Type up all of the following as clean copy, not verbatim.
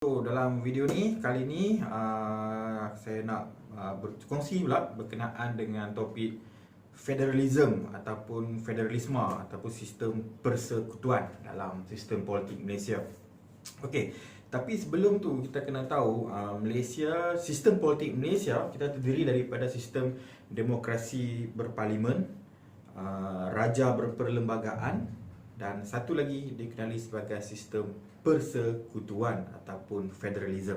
So, dalam video ni kali ni saya nak berkongsi pula berkenaan dengan topik federalism ataupun federalisme ataupun sistem persekutuan dalam sistem politik Malaysia. Okey, tapi sebelum tu kita kena tahu Malaysia, sistem politik Malaysia kita terdiri daripada sistem demokrasi berparlimen, raja berperlembagaan dan satu lagi dikenali sebagai sistem persekutuan ataupun federalism.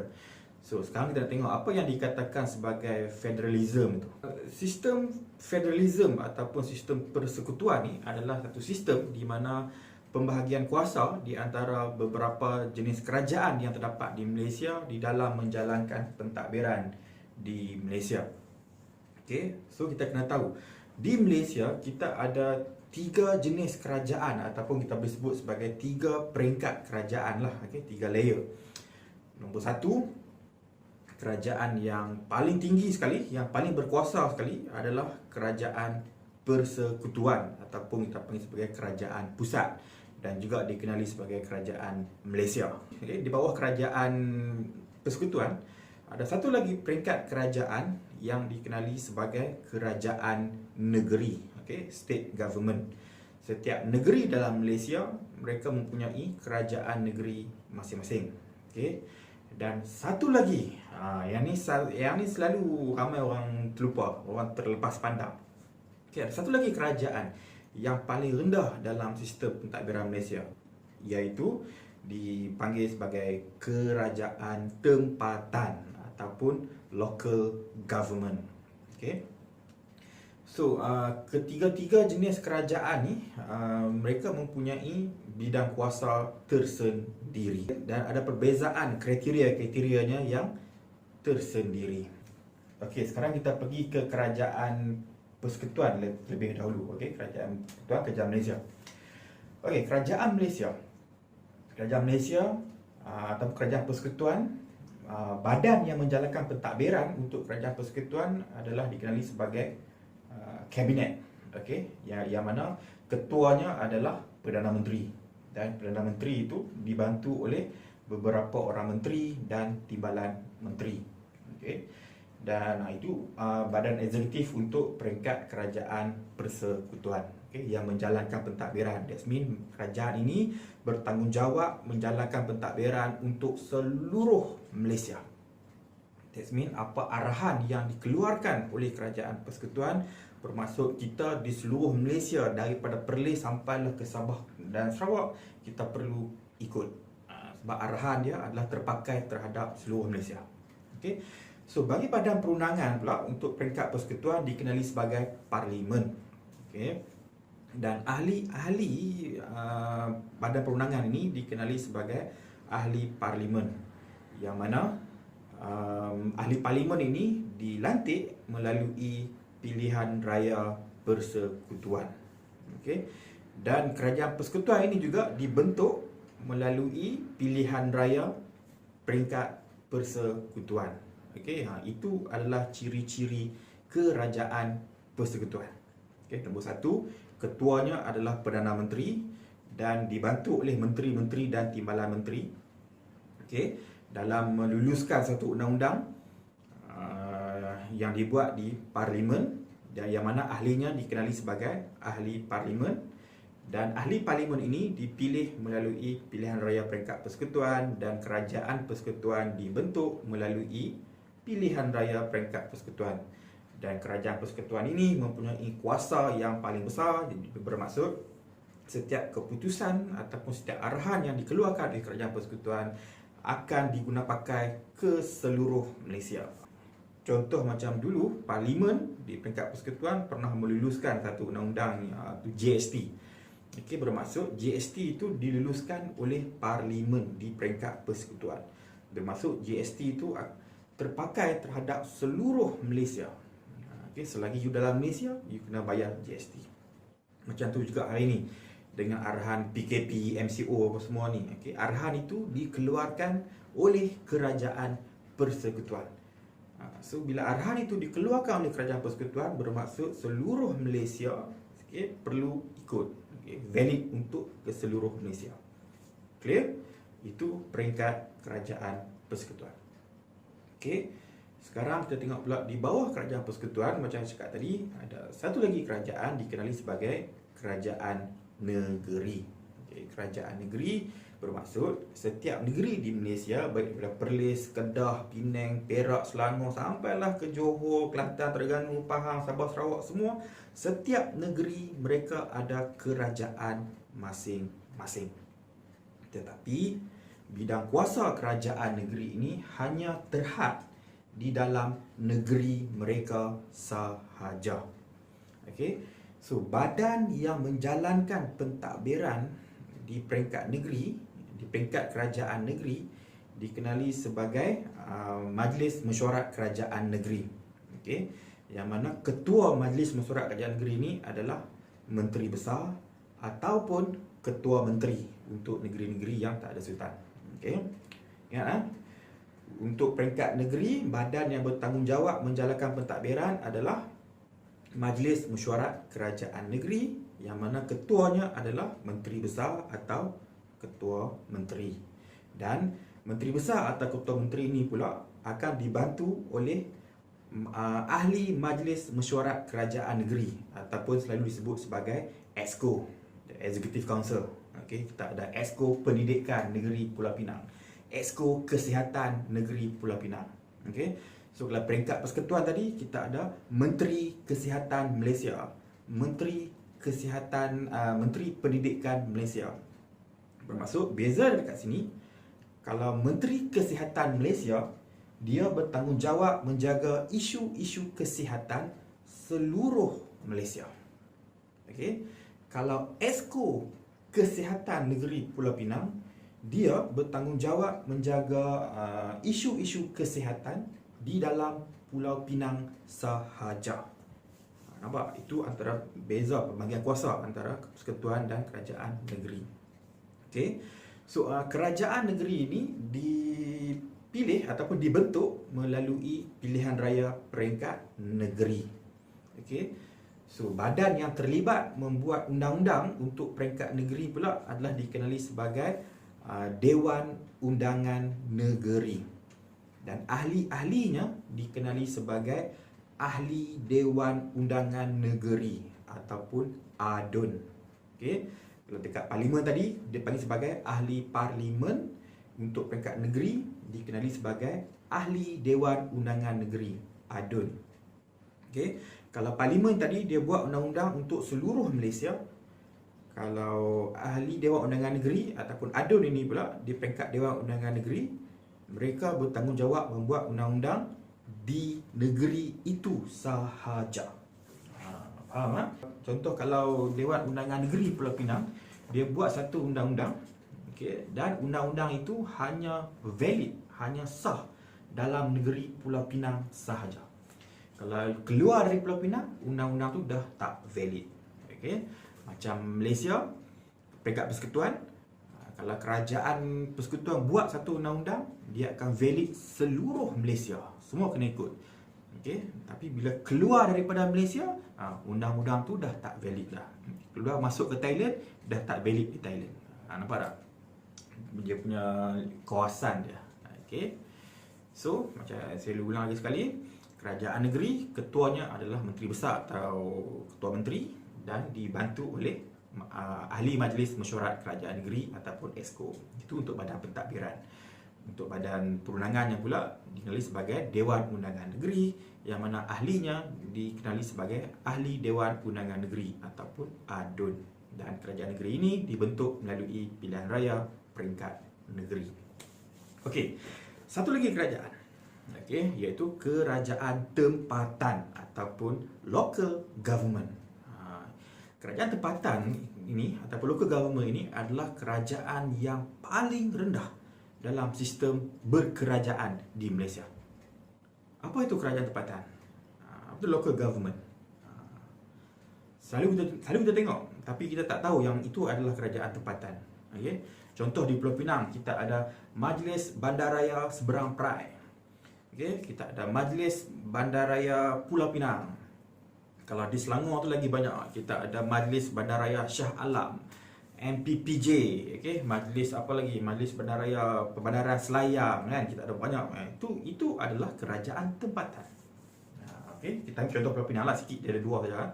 So sekarang kita nak tengok apa yang dikatakan sebagai federalism tu. Sistem federalism ataupun sistem persekutuan ni adalah satu sistem di mana pembahagian kuasa di antara beberapa jenis kerajaan yang terdapat di Malaysia di dalam menjalankan pentadbiran di Malaysia. Okey, so kita kena tahu di Malaysia kita ada tiga jenis kerajaan ataupun kita boleh sebut sebagai tiga peringkat kerajaan lah, okay? Tiga layer. Nombor satu, kerajaan yang paling tinggi sekali, yang paling berkuasa sekali adalah kerajaan persekutuan ataupun kita panggil sebagai kerajaan pusat dan juga dikenali sebagai kerajaan Malaysia. Okay? Di bawah kerajaan persekutuan ada satu lagi peringkat kerajaan yang dikenali sebagai kerajaan negeri. Okay, state government. Setiap negeri dalam Malaysia mereka mempunyai kerajaan negeri masing-masing. Okay. Dan satu lagi, yang ni selalu ramai orang terlupa, orang terlepas pandang. Okay, ada satu lagi kerajaan yang paling rendah dalam sistem pentadbiran Malaysia, iaitu dipanggil sebagai kerajaan tempatan ataupun local government. Okay. So, ketiga-tiga jenis kerajaan ni mereka mempunyai bidang kuasa tersendiri dan ada perbezaan kriteria-kriterianya yang tersendiri. Okey, sekarang kita pergi ke kerajaan persekutuan lebih dahulu. Okey, kerajaan persekutuan, kerajaan Malaysia. Okey, kerajaan Malaysia. Kerajaan Malaysia atau kerajaan persekutuan, badan yang menjalankan pentadbiran untuk kerajaan persekutuan adalah dikenali sebagai kabinet, okey, yang mana ketuanya adalah Perdana Menteri dan Perdana Menteri itu dibantu oleh beberapa orang menteri dan timbalan menteri, okey. Dan itu badan eksekutif untuk peringkat kerajaan persekutuan, okey, yang menjalankan pentadbiran. That means kerajaan ini bertanggungjawab menjalankan pentadbiran untuk seluruh Malaysia. That means apa arahan yang dikeluarkan oleh kerajaan persekutuan bermaksud kita di seluruh Malaysia daripada Perlis sampailah ke Sabah dan Sarawak kita perlu ikut sebab arahan dia adalah terpakai terhadap seluruh Malaysia. Okey. So bagi badan perundangan pula untuk peringkat persekutuan dikenali sebagai parlimen. Okey. Dan ahli-ahli badan perundangan ini dikenali sebagai ahli parlimen, yang mana ahli parlimen ini dilantik melalui pilihan raya persekutuan. Okey. Dan kerajaan persekutuan ini juga dibentuk melalui pilihan raya peringkat persekutuan. Okey, itu adalah ciri-ciri kerajaan persekutuan. Okey, nombor satu, ketuanya adalah Perdana Menteri dan dibantu oleh menteri-menteri dan timbalan menteri. Okey, dalam meluluskan satu undang-undang yang dibuat di parlimen dan yang mana ahlinya dikenali sebagai ahli parlimen, dan ahli parlimen ini dipilih melalui pilihan raya peringkat persekutuan dan kerajaan persekutuan dibentuk melalui pilihan raya peringkat persekutuan. Dan kerajaan persekutuan ini mempunyai kuasa yang paling besar, jadi bermaksud setiap keputusan ataupun setiap arahan yang dikeluarkan oleh kerajaan persekutuan akan digunapakai ke seluruh Malaysia. Contoh macam dulu, parlimen di peringkat persekutuan pernah meluluskan satu undang-undang iaitu GST. Okey, bermaksud GST itu diluluskan oleh parlimen di peringkat persekutuan. Bermaksud GST itu terpakai terhadap seluruh Malaysia. Okey, selagi you dalam Malaysia, you kena bayar GST. Macam tu juga hari ini dengan arahan PKP, MCO apa semua ni. Okey, arahan itu dikeluarkan oleh kerajaan persekutuan. So bila arahan itu dikeluarkan oleh kerajaan persekutuan bermaksud seluruh Malaysia, okay, perlu ikut, okay, valid untuk ke seluruh Malaysia. Clear? Itu peringkat kerajaan Persekutuan. Okey. Sekarang kita tengok pula di bawah Kerajaan Persekutuan, macam saya cakap tadi, ada satu lagi kerajaan dikenali sebagai Kerajaan Negeri. Okay, Kerajaan Negeri bermaksud setiap negeri di Malaysia, baik daripada Perlis, Kedah, Penang, Perak, Selangor sampailah ke Johor, Kelantan, Terengganu, Pahang, Sabah, Sarawak, semua, setiap negeri mereka ada kerajaan masing-masing. Tetapi bidang kuasa kerajaan negeri ini hanya terhad di dalam negeri mereka sahaja. Okey. So badan yang menjalankan pentadbiran di peringkat negeri, di peringkat kerajaan negeri, dikenali sebagai Majlis Mesyuarat Kerajaan Negeri. Okey. Yang mana ketua Majlis Mesyuarat Kerajaan Negeri ini adalah Menteri Besar ataupun Ketua Menteri untuk negeri-negeri yang tak ada sultan. Okey. Ingat untuk peringkat negeri, badan yang bertanggungjawab menjalankan pentadbiran adalah Majlis Mesyuarat Kerajaan Negeri, yang mana ketuanya adalah Menteri Besar atau Ketua Menteri. Dan Menteri Besar atau Ketua Menteri ini pula akan dibantu oleh ahli Majlis Mesyuarat Kerajaan Negeri ataupun selalu disebut sebagai EXCO, Executive Council. Okey, kita ada EXCO Pendidikan Negeri Pulau Pinang, EXCO Kesihatan Negeri Pulau Pinang. Okey. So kalau peringkat persekutuan tadi kita ada Menteri Kesihatan Malaysia, Menteri Kesihatan, Menteri Pendidikan Malaysia. Bermaksud beza dekat sini, kalau Menteri Kesihatan Malaysia, dia bertanggungjawab menjaga isu-isu kesihatan seluruh Malaysia. Okey. Kalau EXCO Kesihatan Negeri Pulau Pinang, dia bertanggungjawab menjaga isu-isu kesihatan di dalam Pulau Pinang sahaja. Nampak? Itu antara beza pembagian kuasa antara persekutuan dan kerajaan negeri. Okey. So kerajaan negeri ini dipilih ataupun dibentuk melalui pilihan raya peringkat negeri. Okey. So badan yang terlibat membuat undang-undang untuk peringkat negeri pula adalah dikenali sebagai Dewan Undangan Negeri. Dan ahli-ahlinya dikenali sebagai Ahli Dewan Undangan Negeri ataupun ADUN. Okey. Kalau dekat parlimen tadi dia panggil sebagai Ahli Parlimen, untuk peringkat negeri dikenali sebagai Ahli Dewan Undangan Negeri, ADUN. Okey. Kalau parlimen tadi dia buat undang-undang untuk seluruh Malaysia. Kalau Ahli Dewan Undangan Negeri ataupun ADUN ini pula di peringkat Dewan Undangan Negeri, mereka bertanggungjawab membuat undang-undang di negeri itu sahaja. Faham tak? Contoh kalau Dewan Undangan Negeri Pulau Pinang, dia buat satu undang-undang, okey, dan undang-undang itu hanya valid, hanya sah dalam negeri Pulau Pinang sahaja. Kalau keluar dari Pulau Pinang, undang-undang tu dah tak valid. Okey. Macam Malaysia, peringkat persekutuan, kalau kerajaan persekutuan buat satu undang-undang, dia akan valid seluruh Malaysia. Semua kena ikut. Okey. Tapi bila keluar daripada Malaysia, undang-undang tu dah tak valid dah. Keluar masuk ke Thailand, dah tak valid di Thailand. Nampak tak? Dia punya kawasan dia. Okey. So, macam saya ulang lagi sekali, kerajaan negeri, ketuanya adalah Menteri Besar atau Ketua Menteri dan dibantu oleh Ahli Majlis Mesyuarat Kerajaan Negeri ataupun EXCO. Itu untuk badan pentadbiran. Untuk badan perundangannya pula dikenali sebagai Dewan Undangan Negeri, yang mana ahlinya dikenali sebagai Ahli Dewan Undangan Negeri ataupun ADUN. Dan kerajaan negeri ini dibentuk melalui pilihan raya peringkat negeri. Okey, satu lagi kerajaan. Okey, iaitu kerajaan tempatan ataupun local government. Kerajaan tempatan ini ataupun local government ini adalah kerajaan yang paling rendah dalam sistem berkerajaan di Malaysia. Apa itu kerajaan tempatan? Apa itu local government? Selalu kita tengok, tapi kita tak tahu yang itu adalah kerajaan tempatan. Okey. Contoh di Pulau Pinang kita ada Majlis Bandaraya Seberang Perai. Okey, kita ada Majlis Bandaraya Pulau Pinang. Kalau di Selangor tu lagi banyak. Kita ada Majlis Bandaraya Shah Alam, MPPJ, okey, majlis apa lagi, Majlis Bandaraya Perbandaran Selayang kan, kita ada banyak. Itu adalah kerajaan tempatan. Okey, kita ambil contoh Pulau Pinang lah sikit, dia ada dua saja kan.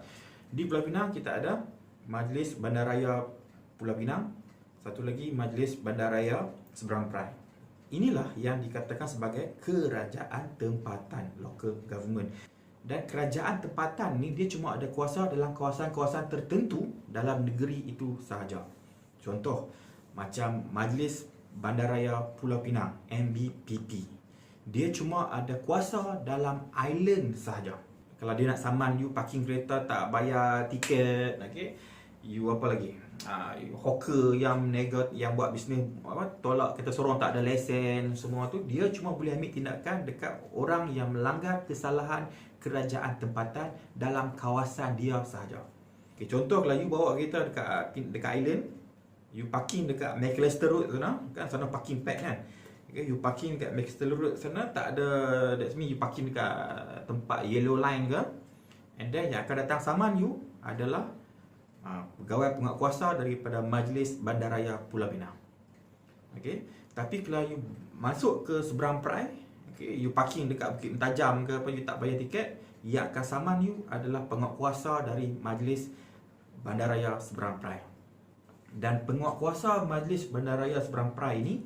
Di Pulau Pinang kita ada Majlis Bandaraya Pulau Pinang, satu lagi Majlis Bandaraya Seberang Perai. Inilah yang dikatakan sebagai kerajaan tempatan, local government. Dan kerajaan tempatan ni dia cuma ada kuasa dalam kawasan-kawasan tertentu dalam negeri itu sahaja. Contoh macam Majlis Bandaraya Pulau Pinang, MBPP. Dia cuma ada kuasa dalam island sahaja. Kalau dia nak saman you parking kereta tak bayar tiket, okey. You apa lagi? Hawker yang yang buat bisnes tolak kereta sorong tak ada lesen, semua tu dia cuma boleh ambil tindakan dekat orang yang melanggar kesalahan kerajaan tempatan dalam kawasan dia sahaja. Okay, contoh kalau you bawa kereta dekat island, you parking dekat McAllister Road sana, kan sana parking pack kan. Okay, you parking dekat McAllister Road sana tak ada, that's mean you parking dekat tempat yellow line ke, and then yang akan datang saman you adalah pegawai penguatkuasa daripada Majlis Bandaraya Pulau Pinang. Okay. Tapi kalau you masuk ke Seberang Perai, okay, you parking dekat Bukit Mentajam ke apa, you tak bayar tiket, yang akan saman you adalah penguatkuasa dari Majlis Bandaraya Seberang Perai. Dan penguatkuasa Majlis Bandaraya Seberang Perai ini,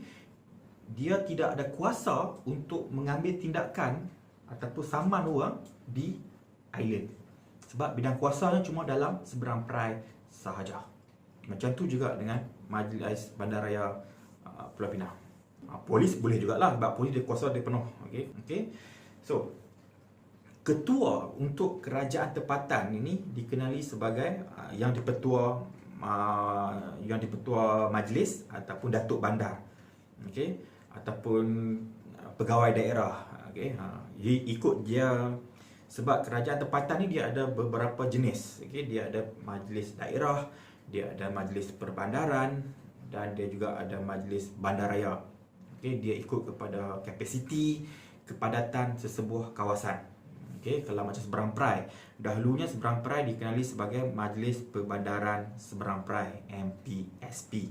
dia tidak ada kuasa untuk mengambil tindakan ataupun saman orang di island. Sebab bidang kuasanya cuma dalam Seberang Perai sahaja. Macam tu juga dengan Majlis Bandaraya Pulau Pinang. Polis boleh jugalah, sebab polis dia kuasa dia penuh. Okey. So, ketua untuk kerajaan tempatan ini dikenali sebagai yang dipertua majlis ataupun datuk bandar. Okey, ataupun pegawai daerah. Okey, ikut dia. Sebab kerajaan tempatan ni dia ada beberapa jenis. Okay? Dia ada majlis daerah, dia ada majlis perbandaran, dan dia juga ada majlis bandaraya. Okay? Dia ikut kepada kapasiti, kepadatan sesebuah kawasan. Okay? Kalau macam Seberang Perai, dahulunya Seberang Perai dikenali sebagai Majlis Perbandaran Seberang Perai, MPSP.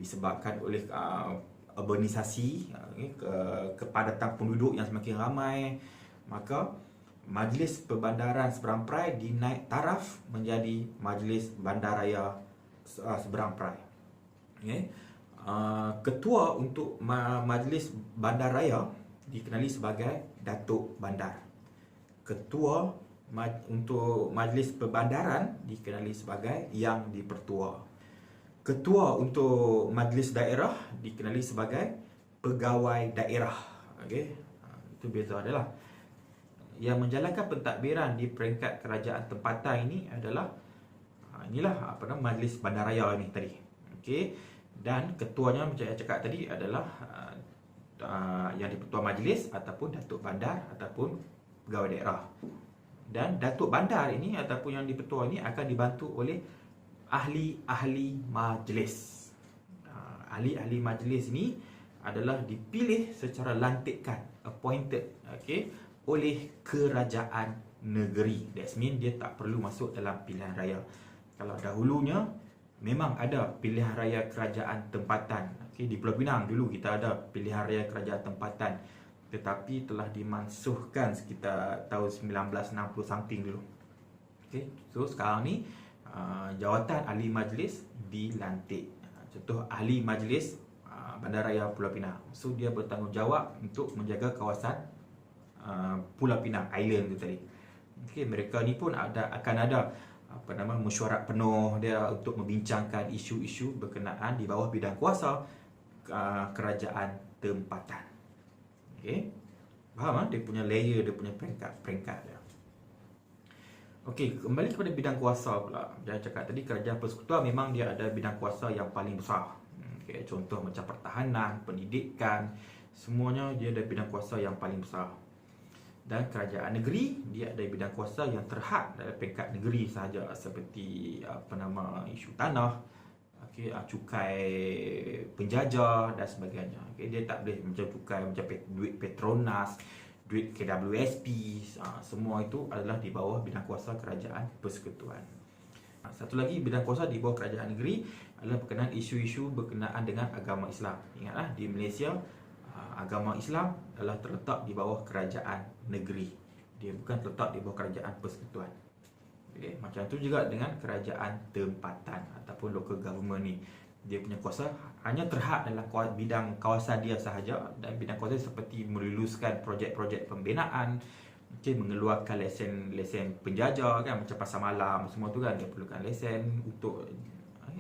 Disebabkan oleh urbanisasi, kepadatan penduduk yang semakin ramai, maka Majlis Perbandaran Seberang Perai dinaik taraf menjadi Majlis Bandaraya Seberang Perai. Okay. Ketua untuk Majlis Bandaraya dikenali sebagai Datuk Bandar. Ketua untuk Majlis Perbandaran dikenali sebagai Yang Dipertua. Ketua untuk Majlis Daerah dikenali sebagai Pegawai Daerah. Okay. Itu beza adalah. Yang menjalankan pentadbiran di peringkat kerajaan tempatan ini adalah inilah Majlis Bandaraya ni tadi. Okey, dan ketuanya macam yang cakap tadi adalah yang dipertua majlis ataupun datuk bandar ataupun pegawai daerah. Dan datuk bandar ini ataupun yang dipertua ini akan dibantu oleh ahli-ahli majlis. Ahli-ahli majlis ini adalah dipilih secara lantikan, appointed, okey, oleh kerajaan negeri. That means dia tak perlu masuk dalam pilihan raya. Kalau dahulunya memang ada pilihan raya kerajaan tempatan. Okay, di Pulau Pinang dulu kita ada pilihan raya kerajaan tempatan, tetapi telah dimansuhkan sekitar tahun 1960 something dulu. Okay, so sekarang ni jawatan ahli majlis dilantik. Contoh ahli majlis Bandaraya Pulau Pinang. So dia bertanggungjawab untuk menjaga kawasan Pulau Pinang Island tu tadi. Okay, mereka ni pun akan ada mesyuarat penuh dia untuk membincangkan isu-isu berkenaan di bawah bidang kuasa kerajaan tempatan. Okey. Faham dia punya layer, dia punya peringkat dia. Okey, kembali kepada bidang kuasa pula. Jangan cakap tadi kerajaan persekutuan memang dia ada bidang kuasa yang paling besar. Okey, contoh macam pertahanan, pendidikan, semuanya dia ada bidang kuasa yang paling besar. Dan kerajaan negeri dia ada bidang kuasa yang terhad dalam peringkat negeri sahaja, seperti isu tanah, okey, cukai penjajah dan sebagainya. Okey, dia tak boleh macam cukai macam duit Petronas, duit KWSP, semua itu adalah di bawah bidang kuasa kerajaan persekutuan. Satu lagi, bidang kuasa di bawah kerajaan negeri adalah berkenaan isu-isu berkenaan dengan agama Islam. Ingatlah, di Malaysia agama Islam adalah terletak di bawah kerajaan negeri. Dia bukan terletak di bawah kerajaan persekutuan. Okay. Macam tu juga dengan kerajaan tempatan ataupun local government ni. Dia punya kuasa hanya terhad dalam bidang kawasan dia sahaja, dan bidang kuasa seperti meluluskan projek-projek pembinaan, mengeluarkan lesen penjaja kan, macam pasar malam semua tu kan, dia perlukan lesen. Untuk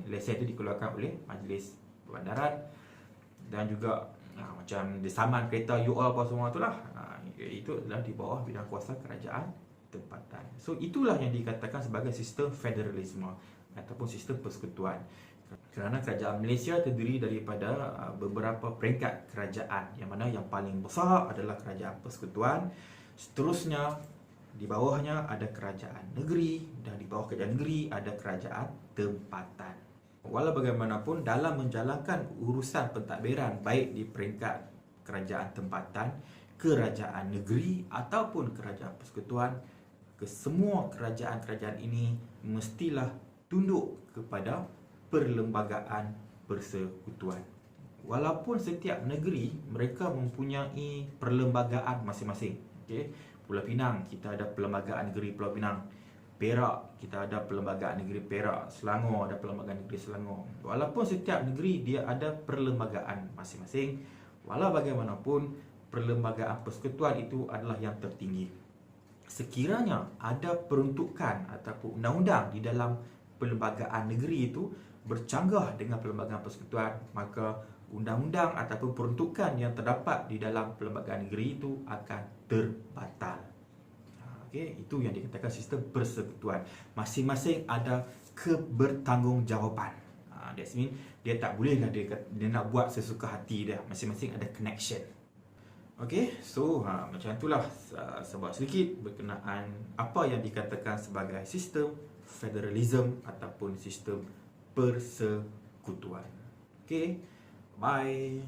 lesen tu dikeluarkan oleh Majlis Perbandaran. Dan juga macam saman kereta UR apa semua tu lah, itu adalah di bawah bidang kuasa kerajaan tempatan. So itulah yang dikatakan sebagai sistem federalisme ataupun sistem persekutuan. Kerana kerajaan Malaysia terdiri daripada beberapa peringkat kerajaan, yang mana yang paling besar adalah kerajaan persekutuan. Seterusnya di bawahnya ada kerajaan negeri, dan di bawah kerajaan negeri ada kerajaan tempatan. Walau bagaimanapun, dalam menjalankan urusan pentadbiran baik di peringkat kerajaan tempatan, kerajaan negeri ataupun kerajaan persekutuan, kesemua kerajaan-kerajaan ini mestilah tunduk kepada perlembagaan persekutuan. Walaupun setiap negeri mereka mempunyai perlembagaan masing-masing. Okey, Pulau Pinang kita ada perlembagaan negeri Pulau Pinang. Perak kita ada perlembagaan negeri Perak. Selangor ada perlembagaan negeri Selangor. Walaupun setiap negeri dia ada perlembagaan masing-masing, walau bagaimanapun perlembagaan persekutuan itu adalah yang tertinggi. Sekiranya ada peruntukan ataupun undang-undang di dalam perlembagaan negeri itu bercanggah dengan perlembagaan persekutuan, maka undang-undang ataupun peruntukan yang terdapat di dalam perlembagaan negeri itu akan terbatal. Okay, itu yang dikatakan sistem persekutuan. Masing-masing ada kebertanggungjawabaan. That means dia tak bolehlah dia nak buat sesuka hati dia. Masing-masing ada connection. Okay, so macam itulah sebab sedikit berkenaan apa yang dikatakan sebagai sistem federalism ataupun sistem persekutuan. Okay, bye.